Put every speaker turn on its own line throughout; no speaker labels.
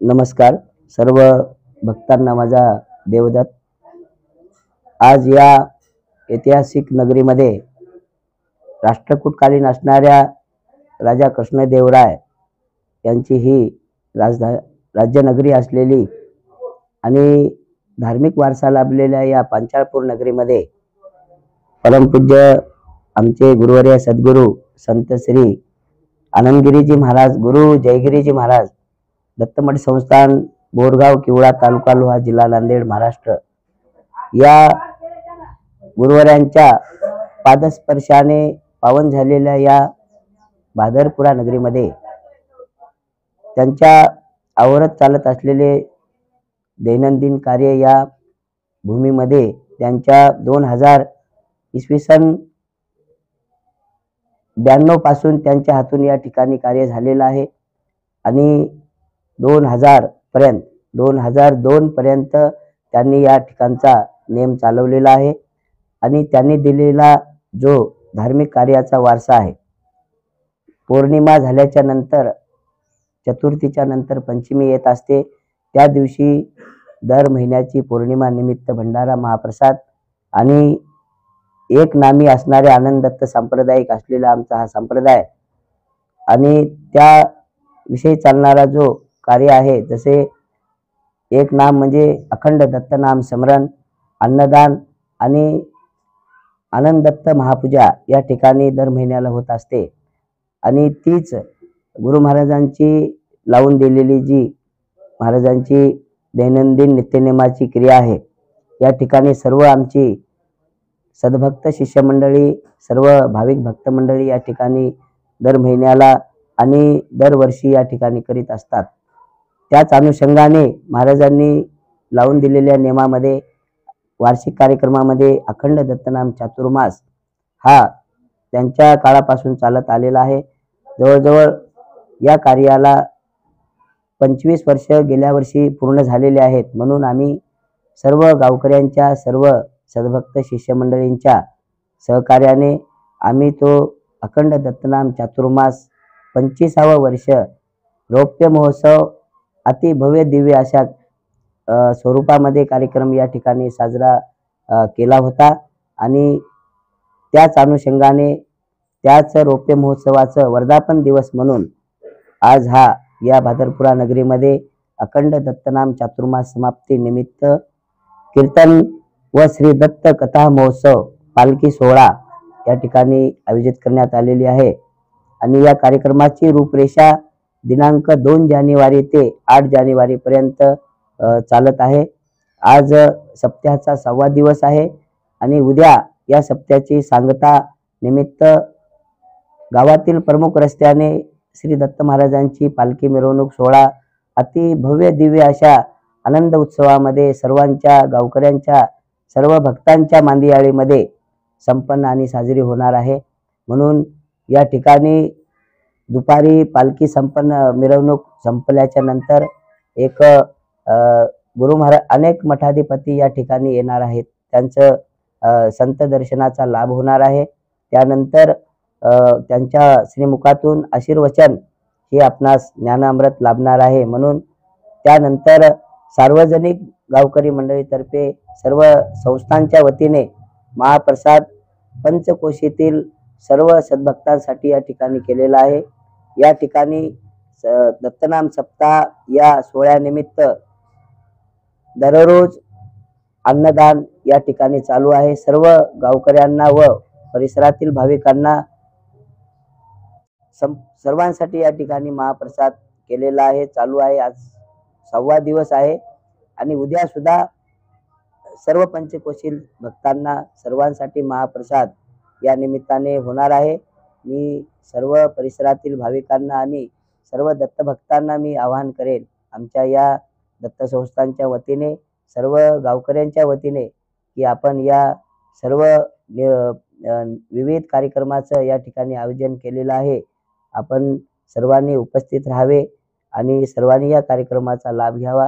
नमस्कार सर्व भक्तांना माझा देवदत्त। आज या ऐतिहासिक नगरीमध्ये राष्ट्रकूटकालीन असणाऱ्या राजा कृष्णदेवराय यांची ही राज्यनगरी असलेली आणि धार्मिक वारसा लाभलेल्या या पांचाळपूर नगरीमध्ये परमपूज्य आमचे गुरुवर्य सद्गुरू संत श्री आनंदगिरीजी महाराज, गुरु जयगिरीजी महाराज, दत्तमठ संस्थान, बोरगाव, किवळा, तालुका लोहा, जिल्हा नांदेड, महाराष्ट्र या गुरुवर्यांच्या पादस्पर्शाने पावन झालेल्या या भादरपुरा नगरीमध्ये त्यांच्या आवरत चालत असलेले दैनंदिन कार्य या भूमीमध्ये त्यांच्या 2000 इसवी सन 92 पासून त्यांच्या हातून या ठिकाणी कार्य झालेलं आहे आणि 2002 पर्यंत त्यांनी या ठिकाणचा नेम चालवलेला आहे आणि त्यांनी दिलेला जो धार्मिक कार्याचा वारसा आहे, पौर्णिमा झाल्याच्या नंतर, चतुर्थीच्या नंतर पंचमी येत असते, त्या दिवशी दर महिन्याची पौर्णिमा निमित्त भंडारा महाप्रसाद आणि एक नामी असणारे आनंद दत्त सांप्रदायिक असलेला आमचा हा संप्रदाय आणि त्या विषयी चालणारा जो कार्य आहे, जसे एक नाम म्हणजे अखंड दत्त नाम स्मरण, अन्नदान आणि आनंद दत्त महापूजा या ठिकाणी दर महिन्याला होत असते आणि तीच गुरु महाराजांची लावून दिलेली जी महाराजांची दैनंदिन नित्यनेमाची क्रिया आहे, या ठिकाणी सर्व आमची सद्भक्त शिष्यमंडळी, सर्व भाविक भक्त मंडळी या ठिकाणी दर महिन्याला आणि दरवर्षी या ठिकाणी करीत असतात। त्याच अनुषंगाने महाराजांनी लावून दिलेल्या नियमामध्ये वार्षिक कार्यक्रमामध्ये अखंड दत्तनाम चातुर्मास हा त्यांच्या काळापासून चालत आलेला आहे। जवळजवळ या कार्याला 25 वर्ष गेल्या वर्षी पूर्ण झालेले आहेत, म्हणून आम्ही सर्व गावकऱ्यांच्या, सर्व सद्भक्त शिष्यमंडळींच्या सहकार्याने आम्ही तो अखंड दत्तनाम चातुर्मास 25वा वर्ष रौप्य महोत्सव अति भव्य दिव्य अशा स्वरूपामध्ये कार्यक्रम या ठिकाणी साजरा केला होता आणि त्याच अनुषंगाने त्याच रौप्य महोत्सवाचं वर्धापन दिवस म्हणून आज हा या भादरपुरा नगरीमध्ये अखंड दत्तनाम चातुर्मास समाप्ती निमित्त कीर्तन व श्री दत्त कथा महोत्सव पालखी सोहळा या ठिकाणी आयोजित करण्यात आलेली आहे आणि या कार्यक्रमाची रूपरेषा दिनांक 2 जानेवारी ते 8 जानेवारी पर्यंत चालत आहे। आज सप्त्याचा 6वा दिवस आहे आणि उद्या या सप्त्याची सांगता निमित्त गावातील प्रमुख रस्त्याने श्री दत्त महाराजांची पालखी मिरवणूक सोहळा अति भव्य दिव्य अशा आनंद उत्सवामध्ये सर्वांच्या गावकऱ्यांच्या, सर्व भक्तांच्या मांदियाळीमध्ये संपन्न आणि साजरी होणार आहे। म्हणून या ठिकाणी दुपारी पालखी मिरवणूक संपल्याच्या नंतर एक गुरु महाराज, अनेक मठाधिपती या ठिकाणी येणार आहेत, त्यांचं संत दर्शनाचा लाभ होणार आहे। त्यानंतर त्यांच्या श्रीमुखातून आशीर्वचन हे आपणास ज्ञानामृत लाभणार आहे। म्हणून त्यानंतर सार्वजनिक गावकरी मंडळीतर्फे सर्व संस्थांच्या वतीने महाप्रसाद पंचकोशीतील सर्व सद्भक्तांसाठी या ठिकाणी केलेला आहे। या ठिकाणी दत्तनाम सप्ताह या सोहळ्यानिमित्त दररोज अन्नदान या ठिकाणी चालू आहे। सर्व गावकऱ्यांना व परिसरातील भाविकांना सर्वांसाठी या ठिकाणी महाप्रसाद केलेला आहे, चालू आहे। आज 6वा दिवस आहे आणि उद्या सुद्धा सर्व पंचकोशील भक्तांना सर्वांसाठी महाप्रसाद या निमित्ताने होणार आहे। मी सर्व परिसरातील भाविकांना आणि सर्व दत्त भक्तांना मी आवाहन करेन, आमच्या या दत्त संस्थांच्या वतीने, सर्व गावकऱ्यांच्या वतीने, की आपण या सर्व विविध कार्यक्रमाचं या ठिकाणी आयोजन केलेलं आहे। आपण सर्वांनी उपस्थित राहावे आणि सर्वांनी या कार्यक्रमाचा लाभ घ्यावा,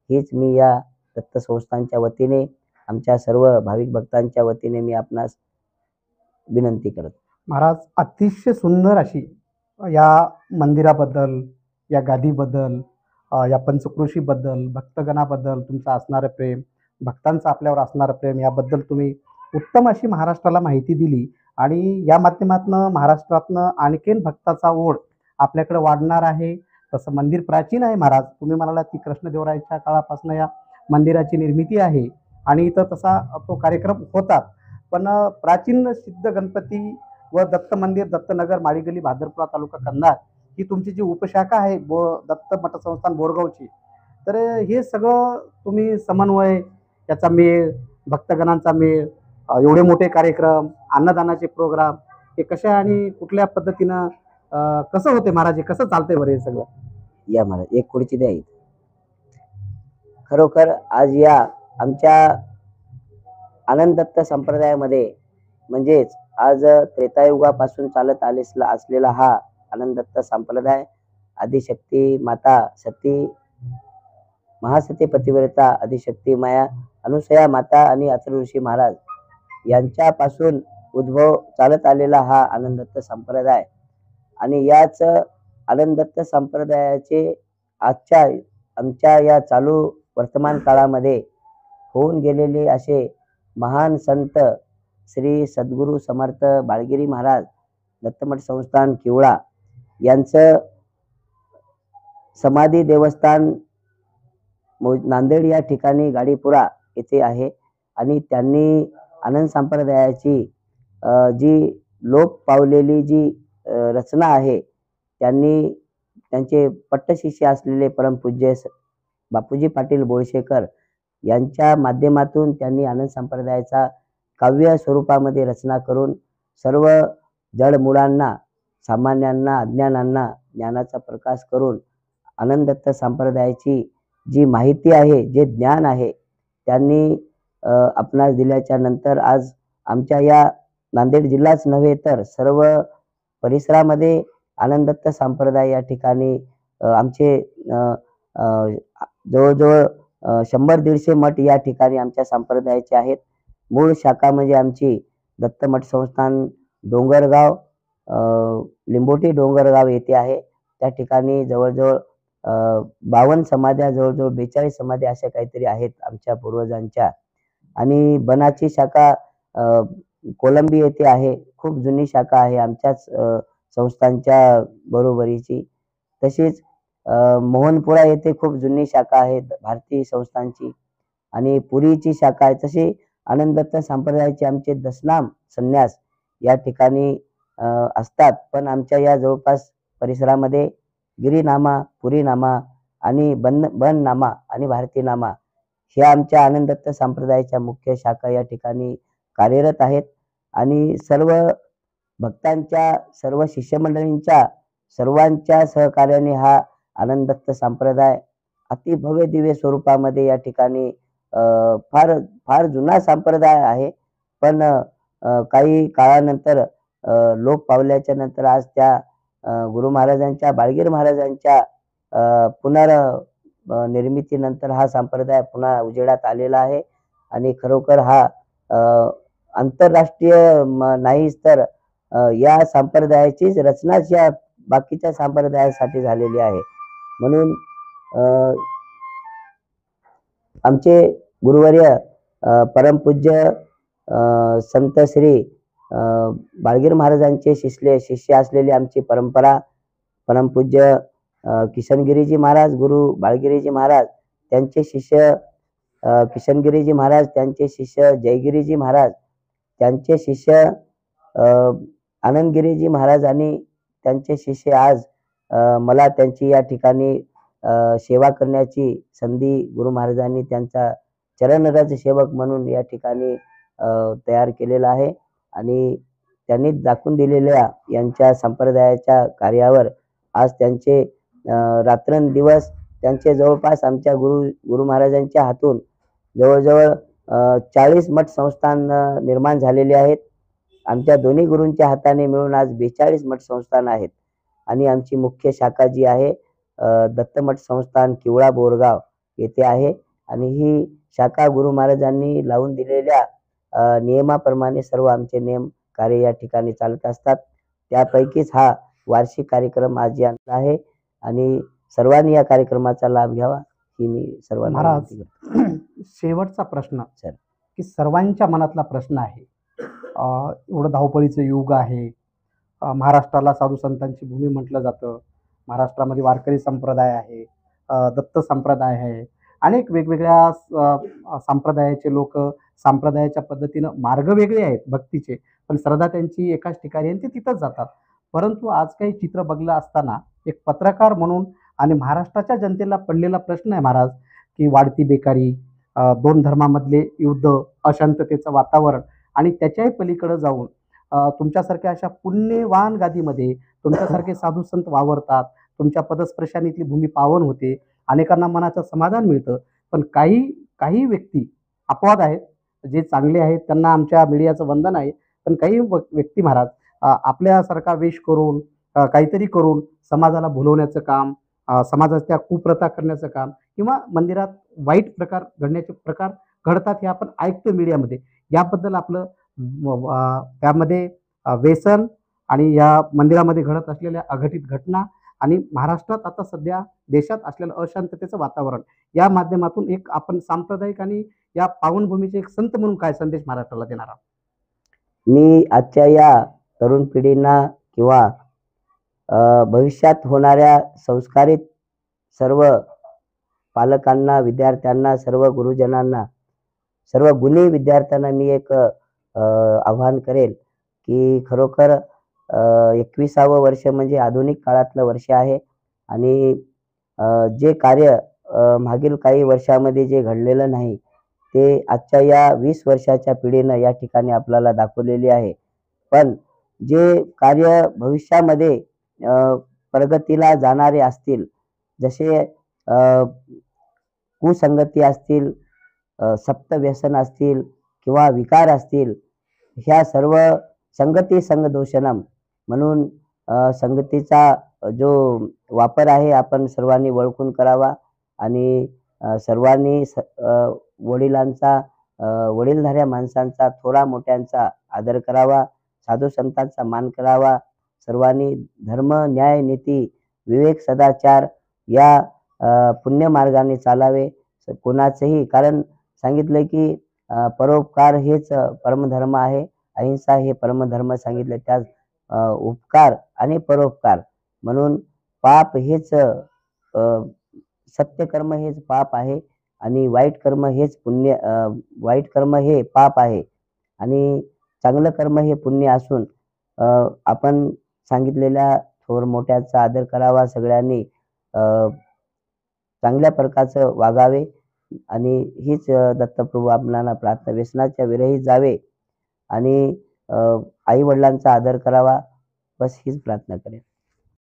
हीच मी या दत्त संस्थांच्या वतीने, आमच्या सर्व भाविक भक्तांच्या वतीने मी आपणास विनंती करत।
महाराज, अतिशय सुंदर अशी या मंदिराबद्दल, या गादीबद्दल या पंचक्रोशीबद्दल, भक्तगणाबद्दल तुमचं असणारं प्रेम, भक्तांचं आपल्यावर असणारं प्रेम याबद्दल तुम्ही उत्तम अशी महाराष्ट्राला माहिती दिली आणि या माध्यमातनं महाराष्ट्रातनं आणखीन भक्ताचा ओढ आपल्याकडे वाढणार आहे. तसं मंदिर प्राचीन आहे महाराज. तुम्ही म्हणालात की कृष्णदेवरायाच्या काळापासून या मंदिराची निर्मिती आहे आणि इथं तसा तो कार्यक्रम होतात. पण प्राचीन सिद्ध गणपती व दत्त मंदिर, दत्तनगर, माळीगली, भादरपुरा तालुका कंधार ही तुमची जी उपशाखा आहे दत्त मठसंस्थान बोरगावची, तर हे सगळं तुम्ही समन्वय, त्याचा मेळ, भक्तगणांचा मेळ, एवढे मोठे कार्यक्रम, अन्नदानाचे प्रोग्राम हे कशा आणि कुठल्या पद्धतीनं कसं होते महाराज, हे कसं चालतंय बरं हे सगळं?
या महाराज, एक खुर्ची द्या इथं. खरोखर आज या आमच्या आनंद दत्त संप्रदायामध्ये म्हणजेच आज त्रेतायुगापासून चालत असलेला हा आनंद दत्त संप्रदाय आदिशक्ती माता सती, महासती पतिव्रता आदिशक्ती माया अनुसया माता आणि अथर्व ऋषी महाराज यांच्यापासून उद्भव चालत आलेला हा आनंद दत्त संप्रदाय आणि याच आनंद दत्त संप्रदायाचे आजच्या आमच्या या चालू वर्तमान काळामध्ये होऊन गेलेले असे महान संत श्री सद्गुरू समर्थ बाळगिरी महाराज दत्तमठ संस्थान किवळा यांचं समाधी देवस्थान नांदेड या ठिकाणी गाडीपुरा येथे आहे आणि त्यांनी आनंद संप्रदायाची जी लोप पावलेली जी रचना आहे, त्यांनी त्यांचे पट्टशिष्य असलेले परमपूज्य बापूजी पाटील बोळशेकर यांच्या माध्यमातून त्यांनी आनंद संप्रदायाचा काव्य स्वरूपामध्ये रचना करून सर्व जडमुळांना, सामान्यांना, अज्ञानांना ज्ञानाचा प्रकाश करून आनंद दत्त संप्रदायाची जी माहिती आहे, जे ज्ञान आहे, त्यांनी आपणास दिल्याच्या नंतर आज आमच्या या नांदेड जिल्हाच नव्हे तर सर्व परिसरामध्ये आनंद दत्त संप्रदाय या ठिकाणी आमचे जवळजवळ 100-150 मठ या ठिकाणी आमच्या संप्रदायाचे आहेत. मूळ शाखा म्हणजे आमची दत्तमठ संस्थान डोंगरगाव, लिंबोटी डोंगरगाव येथे आहे. त्या ठिकाणी जवळजवळ 52 समाध्या, जवळजवळ 42 समाध्या अशा काहीतरी आहेत आमच्या पूर्वजांच्या. आणि बनाची शाखा कोलंबी येथे आहे. खूप जुनी शाखा आहे आमच्याच संस्थांच्या बरोबरीची. तशीच मोहनपुरा येथे खूप जुनी शाखा आहे भारतीय संस्थांची आणि पुरीची शाखा आहे. तशी आनंद दत्त संप्रदायाचे आमचे दशनाम संन्यास या ठिकाणी असतात. पण आमच्या या जवळपास परिसरामध्ये गिरीनामा, पुरीनामा आणि बननामा आणि भारतीनामा ह्या आमच्या आनंद दत्त संप्रदायाच्या मुख्य शाखा या ठिकाणी कार्यरत आहेत. आणि सर्व भक्तांच्या, सर्व शिष्यमंडळींच्या सर्वांच्या सहकार्याने हा आनंद दत्त संप्रदाय अतिभव्य दिव्य स्वरूपामध्ये या ठिकाणी फार फार जुना संप्रदाय आहे. पण काही काळानंतर लोप पावल्याच्या नंतर आज त्या गुरु महाराजांच्या, बाळगीर महाराजांच्या निर्मितीनंतर हा संप्रदाय पुन्हा उजेडात आलेला आहे. आणि खरोखर हा आंतरराष्ट्रीय नाहीच तर या संप्रदायाचीच रचनाच या बाकीच्या संप्रदायासाठी झालेली आहे. म्हणून आमचे गुरुवर्य परमपूज्य संत श्री बाळगीर महाराजांचे शिष्य असलेली आमची परंपरा परमपूज्य किशनगिरीजी महाराज, गुरु बाळगिरीजी महाराज, त्यांचे शिष्य किशनगिरीजी महाराज, त्यांचे शिष्य जयगिरीजी महाराज, त्यांचे शिष्य आनंदगिरीजी महाराज आणि त्यांचे शिष्य आज मला त्यांची या ठिकाणी सेवा करण्याची संधी गुरु महाराजांनी त्यांचा चरणरज सेवक म्हणून या ठिकाणी तयार केलेला आहे. आणि त्यांनी दाखवून दिलेल्या यांच्या संप्रदायाच्या कार्यावर आज त्यांचे रात्रंदिवस त्यांचे जवळपास आमच्या गुरु महाराजांच्या हातून जवळजवळ 40 मठ संस्थान निर्माण झालेले आहेत. आमच्या दोन्ही गुरूंच्या हाताने मिळून आज 42 मठ संस्थान आहेत. आणि आमची मुख्य शाखा जी आहे दत्तमठ संस्थान किवळा बोरगाव येथे आहे. आणि ही शाखा गुरु महाराजांनी लावून दिलेल्या नियमाप्रमाणे सर्व आमचे नियम कार्य या ठिकाणी चालत असतात. त्यापैकीच हा वार्षिक कार्यक्रम आज आणला आहे. आणि सर्वांनी या कार्यक्रमाचा लाभ घ्यावा ही मी सर्वांना
महाराज
विनंती करतो.
शेवटचा प्रश्न
सर.
की सर्वांच्या मनातला प्रश्न आहे. एवढं धावपळीचं युग आहे. महाराष्ट्राला साधू संतांची भूमी म्हटलं जातं. महाराष्ट्रामध्ये वारकरी संप्रदाय आहे, दत्त संप्रदाय आहे. अनेक वेगवेगळ्या संप्रदायाचे लोक संप्रदायाच्या पद्धतीनं मार्ग वेगळे आहेत भक्तीचे, पण श्रद्धा त्यांची एकाच ठिकाणी आणि ते तिथंच जातात. परंतु आज काही चित्र बघलं असताना एक पत्रकार म्हणून आणि महाराष्ट्राच्या जनतेला पडलेला प्रश्न आहे महाराज, की वाढती बेकारी, दोन धर्मामधले युद्ध, अशांततेचं वातावरण आणि त्याच्याही पलीकडं जाऊन तुमच्यासारख्या अशा पुण्यवान गादीमध्ये तुमच्यासारखे साधू संत वावरतात. तुमच्या पदस्पर्शाने इथली भूमी पावन होते. अनेकांना मनाचं समाधान मिळतं. पण काही काही व्यक्ती अपवाद आहेत, जे चांगले आहेत त्यांना आमच्या मीडियाचं वंदन आहे. पण काही व्यक्ती महाराज आपल्यासारखा वेश करून काहीतरी करून समाजाला भुलवण्याचं काम, समाजाच्या कुप्रथा करण्याचं काम किंवा मंदिरात वाईट प्रकार घडण्याचे प्रकार घडतात हे आपण ऐकतो मीडियामध्ये. याबद्दल आपलं त्यामध्ये व्यसन आणि या मंदिरामध्ये घडत असलेल्या अघटित घटना आणि महाराष्ट्रात आता सध्या देशात असलेलं अशांततेचं वातावरण या माध्यमातून एक आपण सांप्रदायिक आणि या पावनभूमीचे एक संत म्हणून काय संदेश महाराष्ट्राला देणार आहात?
मी आजच्या या तरुण पिढींना किंवा भविष्यात होणाऱ्या संस्कारित सर्व पालकांना, विद्यार्थ्यांना, सर्व गुरुजनांना, सर्व गुणी विद्यार्थ्यांना मी एक आव्हान करेल की खरोखर 21सावं वर्ष म्हणजे आधुनिक काळातलं वर्ष आहे आणि जे कार्य मागील काही वर्षामध्ये जे घडलेलं नाही ते आजच्या या 20 वर्षाच्या पिढीनं या ठिकाणी आपल्याला दाखवलेली आहे. पण जे कार्य भविष्यामध्ये प्रगतीला जाणारे असतील, जसे कुसंगती असतील, सप्तव्यसन असतील किंवा विकार असतील, ह्या सर्व संगती संगदोषणम म्हणून संगतीचा जो वापर आहे आपण सर्वांनी ओळखून करावा आणि सर्वांनी वडिलांचा, वडीलधाऱ्या माणसांचा, थोरा मोठ्यांचा आदर करावा, साधू संतांचा मान करावा. सर्वांनी धर्म, न्याय, नीती, विवेक, सदाचार या पुण्य मार्गाने चालावे. कोणाचंही, कारण सांगितलं की परोपकार हेच परमधर्म आहे, अहिंसा हे परमधर्म सांगितले. त्यात उपकार आणि परोपकार म्हणून पाप हेच सत्यकर्म हेच पाप आहे आणि वाईट कर्म हेच पुण्य, वाईट कर्म हे पाप आहे आणि चांगलं कर्म हे पुण्य असून आपण सांगितलेल्या थोर मोठ्याचा आदर करावा. सगळ्यांनी चांगल्या प्रकारचं वागावे आणि हीच दत्तप्रभू आपणाला प्रार्थना, व्यसनाच्या विरहित जावे आणि आई वडिलांचा आदर करावा, बस हीच प्रार्थना करेन.